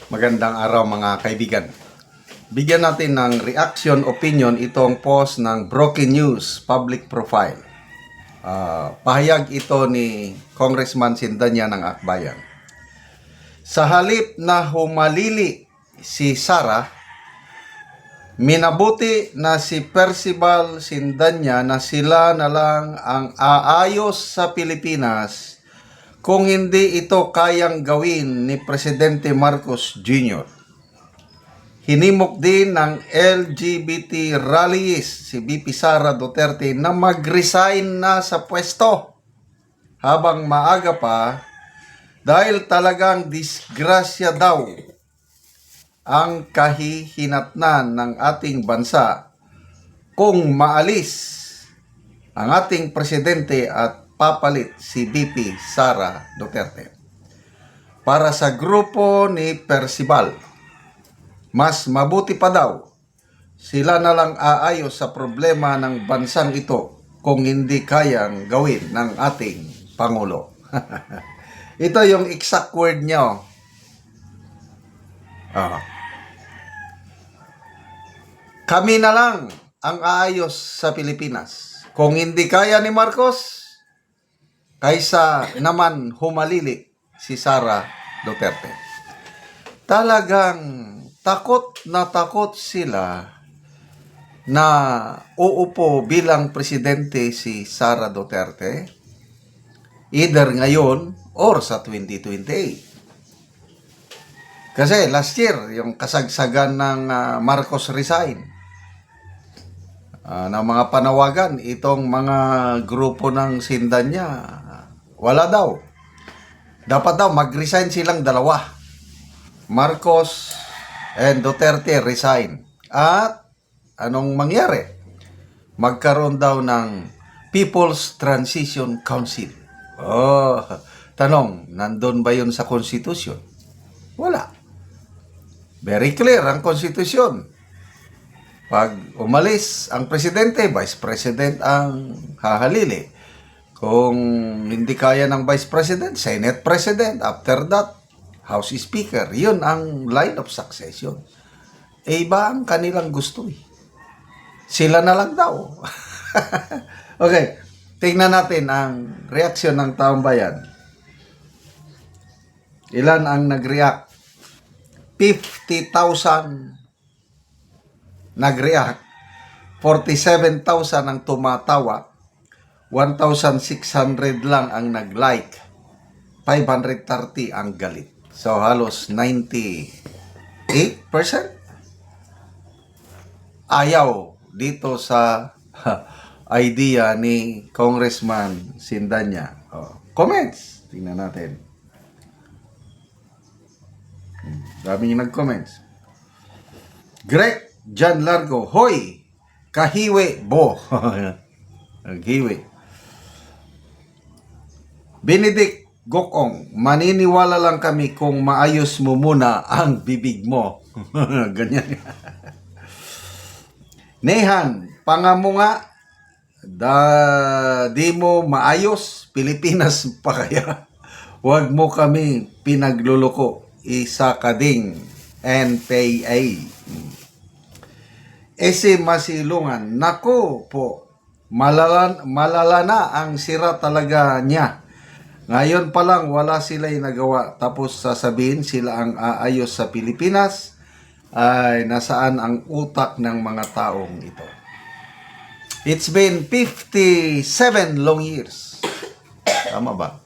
Magandang araw mga kaibigan. Bigyan natin ng reaction, opinion itong post ng Broken News Public Profile. Pahayag ito ni Congressman Sindanya ng Akbayan. Sa halip na humalili si Sara, minabuti na si Percival Sindanya na sila na lang ang aayos sa Pilipinas kung hindi ito kayang gawin ni Presidente Marcos Jr. Hinimok din ng LGBT rallies si VP Sara Duterte na mag-resign na sa pwesto habang maaga pa dahil talagang disgrasya daw ang kahihinatnan ng ating bansa kung maalis ang ating presidente at papalit si VP Sara Duterte. Para sa grupo ni Percival, mas mabuti pa daw sila na lang aayos sa problema ng bansang ito kung hindi kayang gawin ng ating Pangulo. Ito yung exact word niya. Kami na lang ang aayos sa Pilipinas. Kung hindi kaya ni Marcos, kaysa naman humalili si Sara Duterte. Talagang takot sila na uupo bilang presidente si Sara Duterte either ngayon or sa 2028. Kasi last year, yung kasagsagan ng Marcos resign, na mga panawagan, itong mga grupo ng Sindanya, wala daw. Dapat daw mag-resign silang dalawa. Marcos and Duterte resign. At anong mangyari? Magkaroon daw ng People's Transition Council. Tanong, nandun ba yun sa konstitusyon? Wala. Very clear ang konstitusyon. Pag umalis ang presidente, vice president ang hahalili. Kung hindi kaya ng vice president, senate president. After that, house speaker. Yun ang line of succession. Iba ang kanilang gusto. Sila na lang daw. Okay, tingnan natin ang reaksyon ng taong bayan. Ilan ang nag-react? 50,000 nag-react. 47,000 ang tumatawa. 1,600 lang ang nag-like. 530 ang galit. So, halos 98% ayaw dito sa idea ni Congressman Sindanya. Comments. Tingnan natin. Dami yung nag-comments. Greg Jan Largo, hoy! Kahiwe bo. Naghiwe. Benedict Gokong, maniniwala lang kami kung maayos mo muna ang bibig mo. Ganyan. Nehan, pangamo nga, di mo maayos, Pilipinas pa kaya. Huwag mo kami pinagluloko, isa ka ding NPA. Ese Masilungan, nako po, malala na ang sira talaga niya. Ngayon pa lang wala sila'y nagawa, tapos sasabihin sila ang aayos sa Pilipinas. Ay nasaan ang utak ng mga taong ito? It's been 57 long years. Tama ba?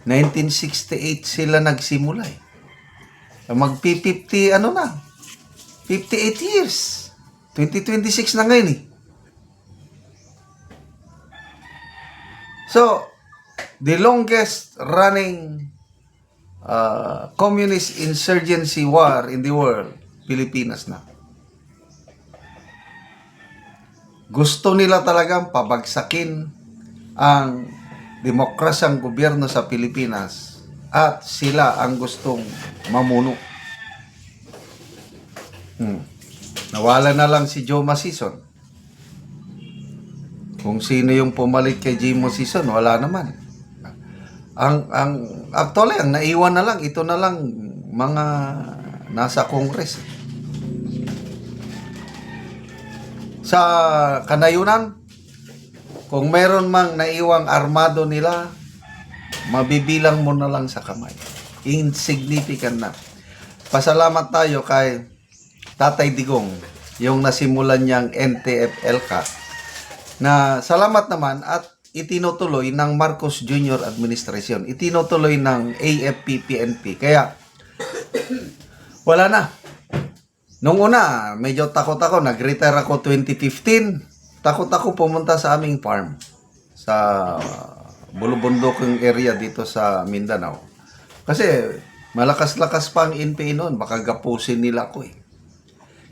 1968 sila nagsimula. Magpi-50 ano na? 58 years. 2026 na ngayon eh. So, the longest running communist insurgency war in the world, Pilipinas na. Gusto nila talagang pabagsakin ang demokrasyang gobyerno sa Pilipinas at sila ang gustong mamuno. Nawala na lang si Joe Masison. Kung sino yung pumalit kay Jimo Sison, wala naman. Actually, ang naiwan na lang, ito na lang mga nasa Congress. Sa kanayunan, kung meron mang naiwang armado nila, mabibilang mo na lang sa kamay. Insignificant na. Pasalamat tayo kay Tatay Digong, yung nasimulan niyang NTF-ELCA, na salamat naman at itinutuloy ng Marcos Jr. Administration, itinutuloy ng AFP-PNP. Kaya, wala na. Nung una, medyo takot ako. Nag-retire ako 2015. Takot ako pumunta sa aming farm sa Bulubundokong area dito sa Mindanao. Kasi malakas-lakas pa ang NPA noon. Baka gapusin nila ako eh.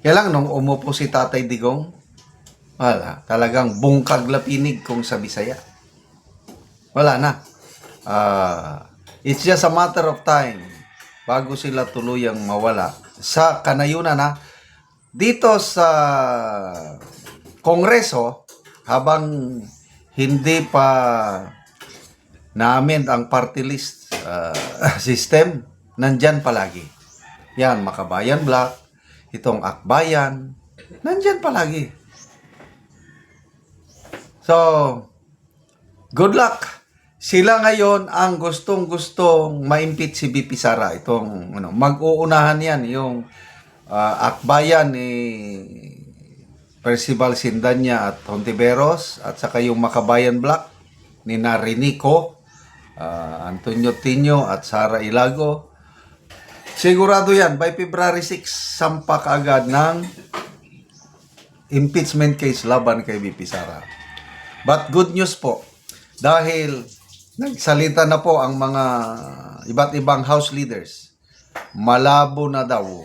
Kaya lang nung umupo si Tatay Digong, wala. Talagang bungkag lapinig kung sa Bisaya. Wala na. It's just a matter of time bago sila tuluyang mawala. Sa kanayunan na, dito sa Kongreso, habang hindi pa na-amend ang party list system, nandyan palagi. Yan, Makabayan Black, itong Akbayan, nandyan palagi. So, good luck. Sila ngayon ang gustong-gustong ma-impeach si BP Sara. Itong mag-uunahan yan, yung Akbayan ni Percival Sindanya at Hontiveros, at saka yung Makabayan Black ni Narinico, Antonio Tino at Sara Ilago. Sigurado yan, by February 6, sampa kaagad ng impeachment case laban kay BP Sara. But good news po, dahil nagsalita na po ang mga iba't ibang house leaders, malabo na daw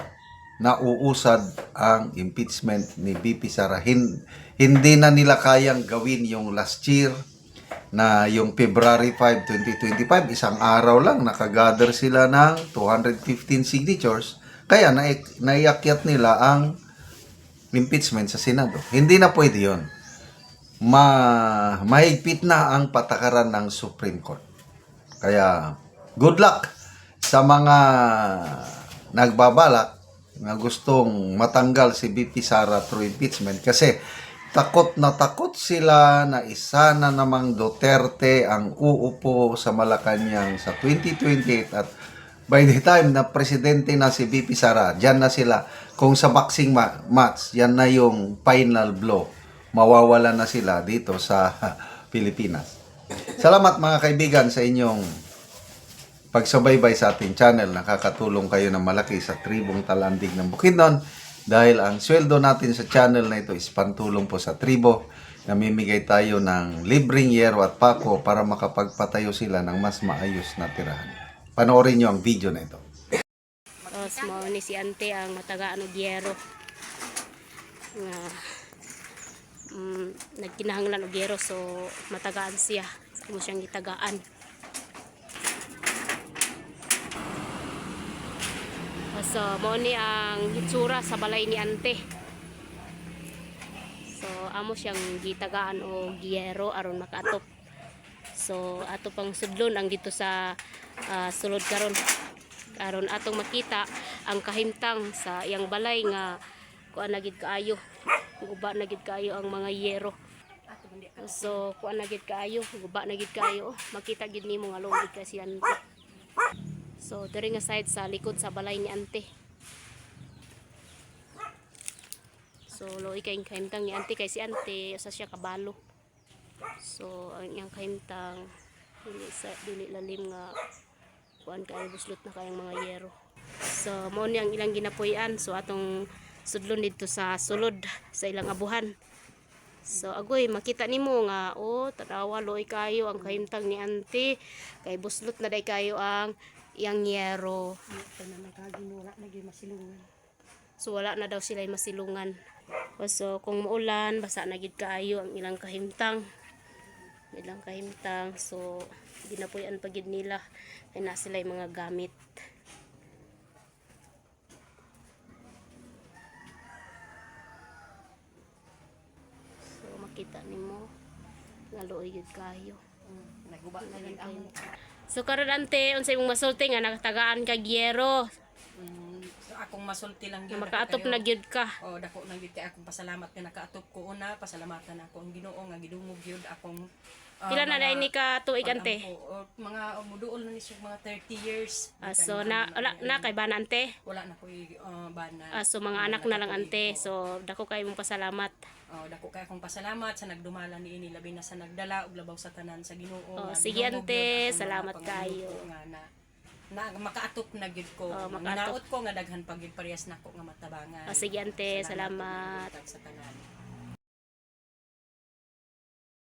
na uusad ang impeachment ni BP Sara. Hindi na nila kayang gawin yung last year na yung February 5, 2025, isang araw lang nakagather sila ng 215 signatures, kaya naiakyat nila ang impeachment sa Senado. Hindi na pwede yun. Mahigpit na ang patakaran ng Supreme Court. Kaya good luck sa mga nagbabalak na gustong matanggal si BP Sara through impeachment, kasi takot na takot sila na isa na namang Duterte ang uupo sa Malacanang sa 2028, at by the time na presidente na si BP Sara, dyan na sila. Kung sa boxing match, yan na yung final blow. Mawawala na sila dito sa Pilipinas. Salamat mga kaibigan sa inyong pagsubaybay sa ating channel. Nakakatulong kayo ng malaki sa tribong Talandig ng Bukidnon, dahil ang sweldo natin sa channel na ito is pantulong po sa tribo. Namimigay tayo ng libreng yero at pako para makapagpatayo sila ng mas maayos na tirahan. Panoorin nyo ang video na ito. Mao ni si ante ang matagaan og yero nga nagkinahanglan og yero, so matagaan siya, mo siyang gitagaan. So mao ni ang hitsura sa balay ni ante. So amo siyang gitagaan og yero aron makaatop. So ato pang sudlon ang dito sa sulod karon, aron atong makita ang kahimtang sa iyang balay nga kuan na gid kaayo, guba na gid kaayo ang mga yero. So kuan na gid kaayo, guba na gid kaayo, makita gid nimo nga lugid kasi ante. So diri nga side sa likod sa balay ni ante. So loy kay kahimtang ni ante, kay si ante usa siya kabalo. So ang iyang kahimtang dili lalim nga kuan kay buslot na kayang mga yero. So mao ni ang ilang ginapuy-an. So atong sudlon dito sa sulod sa ilang abuhan. So agoy makita nimo nga tanawa loy kayo ang kahimtang ni ante, kay buslot na day kayo ang iyang yero. So wala na daw sila masilungan. So kung maulan basa na gid kaayo ang ilang kahimtang. So ginapuy-an pa gid nila kay na sila mga gamit. So makita nimo nga luoy gid kayo. So karon ante unsay imong masulti nga nakatagaan kag yero? akong masulti lang Na gyud makaatop kayo. na gyud ka. Oh, dako nang gyud kay akong pasalamat nga nakaatop ko una, pasalamatan ako ang Ginoo nga gidungog gyud akong Pila na dai ni ka tuig ante? Mga muduol na ni siya mga 30 years. So na kay bana ante. Wala na ko bana. So mga anak na lang ante. So dako kay mong pasalamat. Dako kay akong pasalamat sa nagdumala niini labi na sa nagdala og labaw sa tanan sa Ginoo. nga Sige ginugog ante, gyud akong salamat mga panguluto kayo. nga na makaatop na gyud ko. Makaatop. Naot ko nga daghan pag gyud parehas nako nga matabangan. Sige ante, salamat. Sa tanan.